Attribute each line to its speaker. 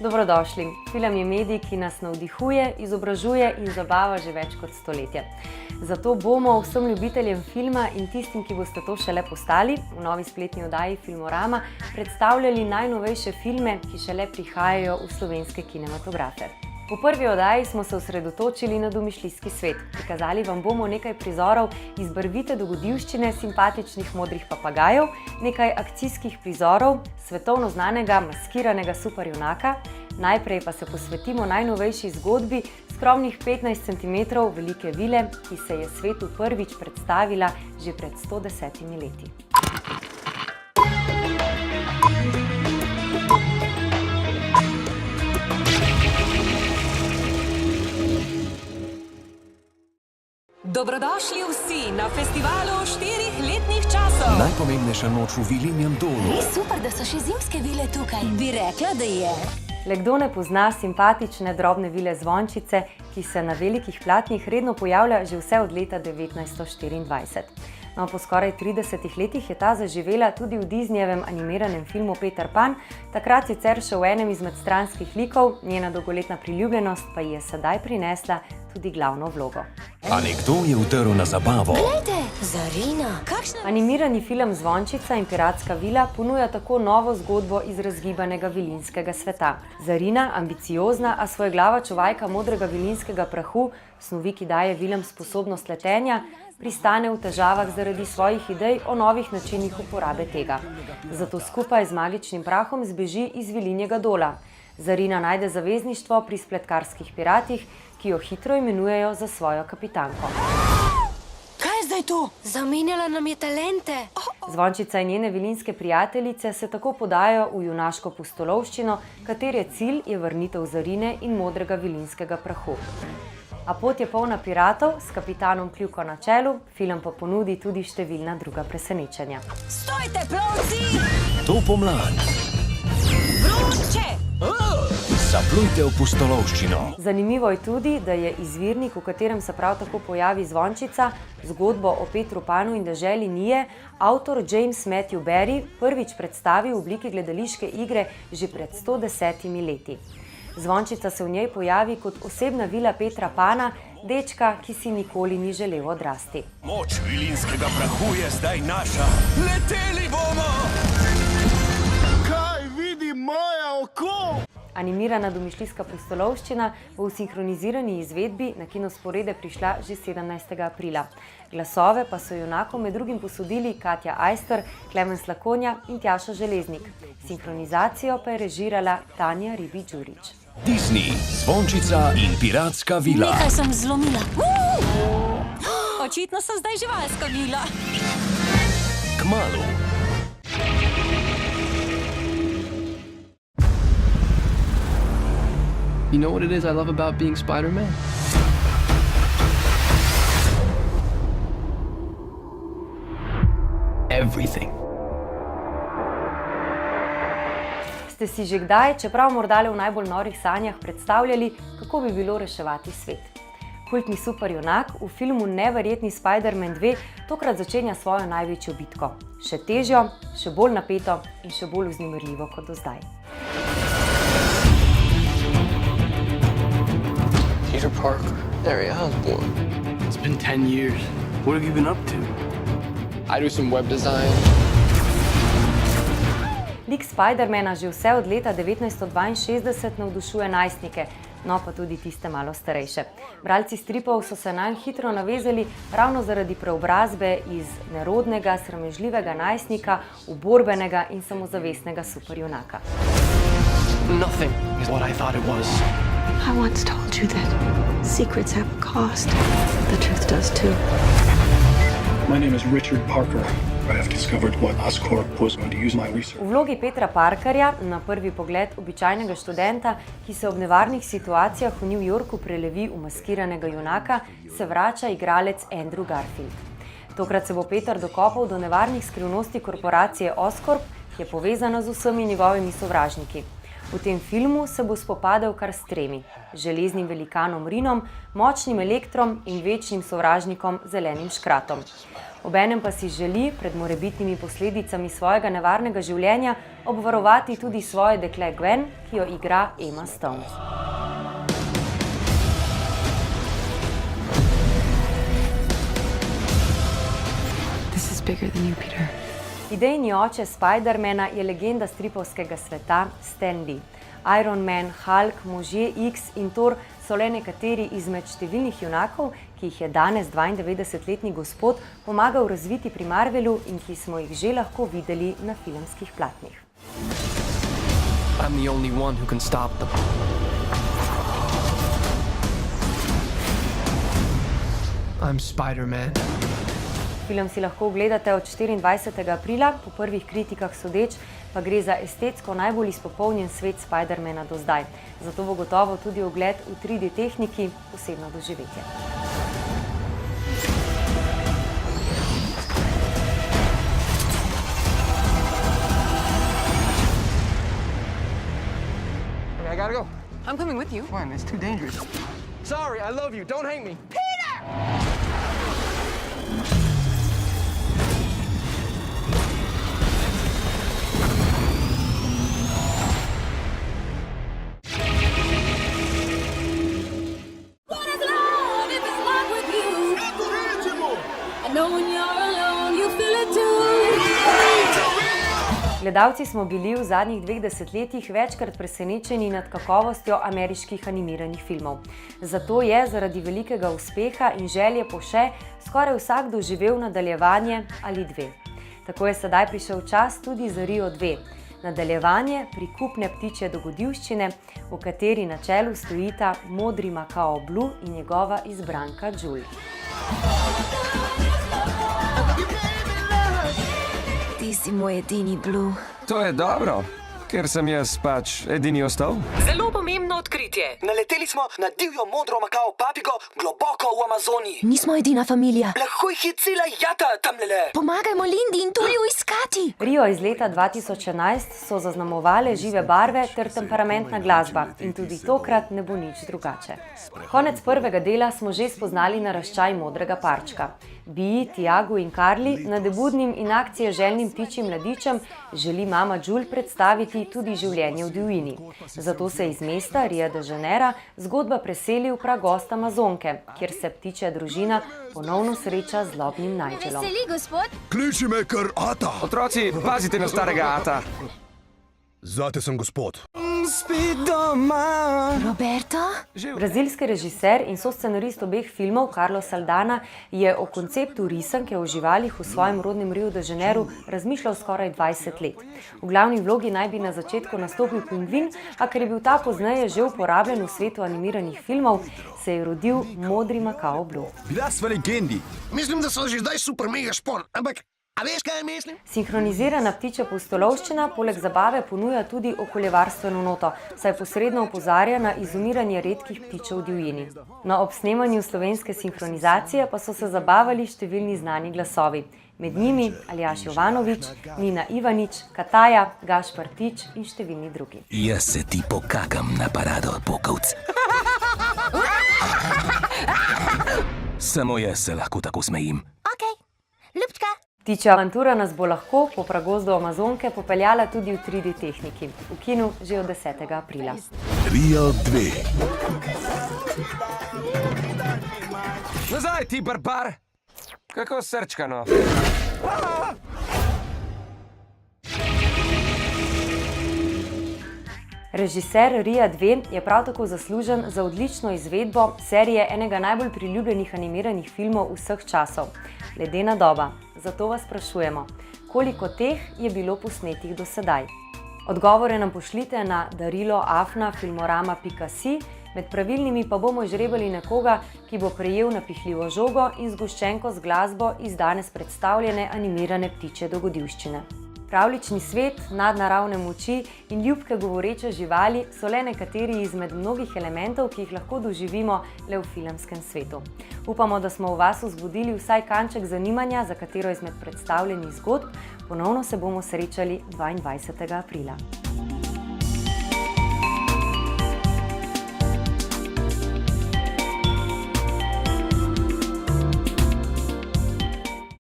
Speaker 1: Dobrodošli. Film je medij, ki nas navdihuje, izobražuje in zabava že več kot stoletje. Zato bomo vsem ljubiteljem filma in tistim, ki boste to šele postali, v novi spletni oddaji Filmorama predstavljali najnovejše filme, ki šele prihajajo v slovenske kinematografe. V prvi oddaji smo se osredotočili na domišljijski svet. Prikazali vam bomo nekaj prizorov iz barvite dogodivščine simpatičnih modrih papagajev, nekaj akcijskih prizorov svetovno znanega maskiranega superjunaka. Najprej pa se posvetimo najnovejši zgodbi skromnih 15 cm velike vile, ki se je svetu prvič predstavila že pred 110 leti.
Speaker 2: Dobrodošli vsi na festivalu 4 letnih časov.
Speaker 3: Najpomembnejša noč v Vilinjem dolu.
Speaker 4: Super, da so še zimske vile tukaj. Bi rekla, da je.
Speaker 1: Le kdo ne pozna simpatične drobne vile Zvončice, ki se na velikih platnih redno pojavlja že vse od leta 1924. No, po skoraj 30 letih je ta zaživela tudi v Disneyjevem animiranem filmu Peter Pan, takrat sicer še v enem izmed stranskih likov, njena dolgoletna priljubljenost pa ji je sedaj prinesla tudi glavno vlogo.
Speaker 3: A nekdo je vtrl na zabavo.
Speaker 4: Glejte, Zarina.
Speaker 1: Animirani film Zvončica in piratska vila ponuja tako novo zgodbo iz razgibanega vilinskega sveta. Zarina, ambiciozna, a svojeglava čuvajka modrega vilinskega prahu, snovi, ki daje vilem sposobnost letenja, pristane v težavah zaradi svojih idej o novih načinih uporabe tega. Zato skupaj z magičnim prahom zbeži iz Vilinjega dola. Zarina najde zavezništvo pri spletkarskih piratih, ki jo hitro imenujejo za svojo kapitanko.
Speaker 4: Kaj je zdaj to? Zamenjala nam je talente.
Speaker 1: Zvončica in njene vilinske prijateljice se tako podajo v junaško pustolovščino, katere cilj je vrnitev Zarine in modrega vilinskega prahu. A pot je polna piratov, s kapitanom Kljuko na čelu, film pa ponudi tudi številna druga presenečenja.
Speaker 4: Stojte, plovci!
Speaker 3: To pomlad.
Speaker 4: Vroče!
Speaker 3: Zaplujte v pustolovščino.
Speaker 1: Zanimivo je tudi, da je izvirnik, v katerem se prav tako pojavi Zvončica, zgodbo o Petru Panu in deželi Nije, avtor James Matthew Barrie prvič predstavil v obliki gledališke igre že pred 110 leti. Zvončica se v njej pojavi kot osebna vila Petra Pana, dečka, ki si nikoli ni želel odrasti.
Speaker 3: Moč vilinskega prahu je zdaj naša. Leteli bomo!
Speaker 5: Kaj vidi moje oko?
Speaker 1: Animirana domišljijska pustolovščina bo v sinhronizirani izvedbi na kinosporede prišla že 17. aprila. Glasove pa so junakom med drugim posodili Katja Ajster, Klemen Slakonja in Tjaša Železnik. Sinhronizacijo pa je režirala Tanja Ribi-Đurić.
Speaker 3: Disney, Zvončica in piratska vila.
Speaker 4: Nekaj sem zlomila.
Speaker 2: Očitno sem zdaj živalska vila.
Speaker 3: Kmalu.
Speaker 6: You know what it is I love about being Spider-Man? Everything.
Speaker 1: Ste si že kdaj, čeprav morda le v najbolj norih sanjah, predstavljali, kako bi bilo reševati svet? Kultni superjunak v filmu Neverjetni Spider-Man 2 tokrat začenja svojo največjo bitko. Še težjo, še bolj napeto in še bolj vznemirljivo kot do zdaj.
Speaker 6: Peter Parker, Harry Osborn. It's been 10 years. What have you been up to? I do some web design.
Speaker 1: Lik Spidermana že vse od leta 1962 navdušuje najstnike, no pa tudi tiste malo starejše. Bralci stripov so se nanj hitro navezali ravno zaradi preobrazbe iz nerodnega, sramežljivega najstnika v borbenega in samozavestnega superjunaka.
Speaker 6: Nothing is what I thought it was.
Speaker 7: I once told you that secrets have a cost. The truth does too.
Speaker 5: My name is Richard Parker. I have discovered what Oscorp was going to use my research.
Speaker 1: V vlogi Petra Parkerja, na prvi pogled običajnega študenta, ki se ob nevarnih situacijah v New Yorku prelevi v maskiranega junaka, se vrača igralec Andrew Garfield. Tokrat se bo Peter dokopal do nevarnih skrivnosti korporacije Oscorp, ki je povezana z vsemi njegovimi sovražniki. V tem filmu se bo spopadel kar s tremi: železnim velikanom Rinom, močnim Elektrom in večnim sovražnikom Zelenim škratom. Obenem pa si želi pred morebitnimi posledicami svojega nevarnega življenja obvarovati tudi svoje dekle Gwen, ki jo igra Emma Stone.
Speaker 7: This is bigger than you, Peter.
Speaker 1: Idejni oče Spidermana je legenda stripovskega sveta Stan Lee. Iron Man, Hulk, možje X in Thor so le nekateri izmed številnih junakov, ki jih je danes 92-letni gospod pomagal razviti pri Marvelu in ki smo jih že lahko videli na filmskih platnih.
Speaker 6: I'm the only one who can stop them. I'm Spider-Man.
Speaker 1: Film si lahko ogledate od 24. aprila, po prvih kritikah sodeč pa gre za estetsko najbolj izpopolnjen svet Spidermana do zdaj. Zato bo gotovo tudi ogled v 3D tehniki posebno doživetje.
Speaker 6: I gotta go.
Speaker 2: I'm coming with you.
Speaker 6: Why? It's too dangerous. Sorry, I love you. Don't hate me.
Speaker 2: What is love if it's not with you? I know when you're alone, you feel it too.
Speaker 1: Gledalci smo bili v zadnjih 2 desetletjih večkrat presenečeni nad kakovostjo ameriških animiranih filmov. Zato je zaradi velikega uspeha in želje po še skoraj vsak doživel nadaljevanje ali 2. Tako je sedaj prišel čas tudi za Rio 2. Nadaljevanje prikupne ptičje dogodivščine, v kateri na čelu stojita modri Macao Blue in njegova izbranka Julie.
Speaker 4: Ti si moj edini Blue.
Speaker 3: To je dobro, ker sem jaz pač edini ostal.
Speaker 2: Zelo pomembno odkritje.
Speaker 8: Naleteli smo na divjo modro Macao papigo globoko v Amazoniji.
Speaker 4: Nismo edina familija.
Speaker 8: Lahko jih je cela jata tamlele.
Speaker 4: Pomagajmo Lindi in Tuliju iskati.
Speaker 1: Rio iz leta 2011 so zaznamovale žive barve ter temperamentna glasba in tudi tokrat ne bo nič drugače. Konec prvega dela smo že spoznali naraščaj modrega parčka. Biji, Tiagu in Carly, nadebudnim in akcije željnim ptičjim mladičem, želi mama Jules predstaviti tudi življenje v divjini. Zato se iz mesta Rio de Janeiro zgodba preseli v pragost Amazonke, kjer se ptičja družina ponovno sreča z zlobnim Nigelom.
Speaker 3: Kliči me kar Ata. Otroci, pazite na starega Ata. Zate sem gospod. Spet doma.
Speaker 4: Roberto?
Speaker 1: Brazilski režiser in soscenarist obeh filmov Carlos Saldanha je o konceptu risanke o živalih v svojem rodnem Rio de Janeiro razmišljal skoraj 20 let. V glavni vlogi naj bi na začetku nastopil pingvin, a ker je bil ta pozneje že uporabljen v svetu animiranih filmov, se je rodil modri Macao Blue.
Speaker 3: Bila sva legendi.
Speaker 8: Mislim, da so že zdaj super mega špon, ampak a veš, kaj mislim?
Speaker 1: Sinhronizirana ptičja pustolovščina poleg zabave ponuja tudi okoljevarstveno noto, saj posredno opozarja na izumiranje redkih ptičev v divjini. No, ob snemanju slovenske sinhronizacije pa so se zabavali številni znani glasovi. Med njimi Aljaž Jovanović, Nina Ivanić, Kataja, Gašpar Tič in številni drugi.
Speaker 3: Jaz se ti pokakam na parado, pokovc. Samo jaz se lahko tako smejim.
Speaker 4: Okej, ljubčka.
Speaker 1: Ptičja avantura nas bo lahko po pragozdu Amazonke popeljala tudi v 3D tehniki. V kinu že od 10. aprila.
Speaker 3: Rio 2. Nazaj ti, barbar! Kako srčkano.
Speaker 1: Režiser Ria 2 je prav tako zaslužen za odlično izvedbo serije enega najbolj priljubljenih animiranih filmov vseh časov, Ledena doba. Zato vas sprašujemo, koliko teh je bilo posnetih do sedaj? Odgovore nam pošljite na darilo@filmorama.si, med pravilnimi pa bomo izžrebali nekoga, ki bo prejel napihljivo žogo in zgoščenko z glasbo iz danes predstavljene animirane ptičje dogodivščine. Pravljični svet, nadnaravne moči in ljubke govoreče živali so le nekateri izmed mnogih elementov, ki jih lahko doživimo le v filmskem svetu. Upamo, da smo v vas vzbudili vsaj kanček zanimanja za katero izmed predstavljenih zgodb. Ponovno se bomo srečali 22. aprila.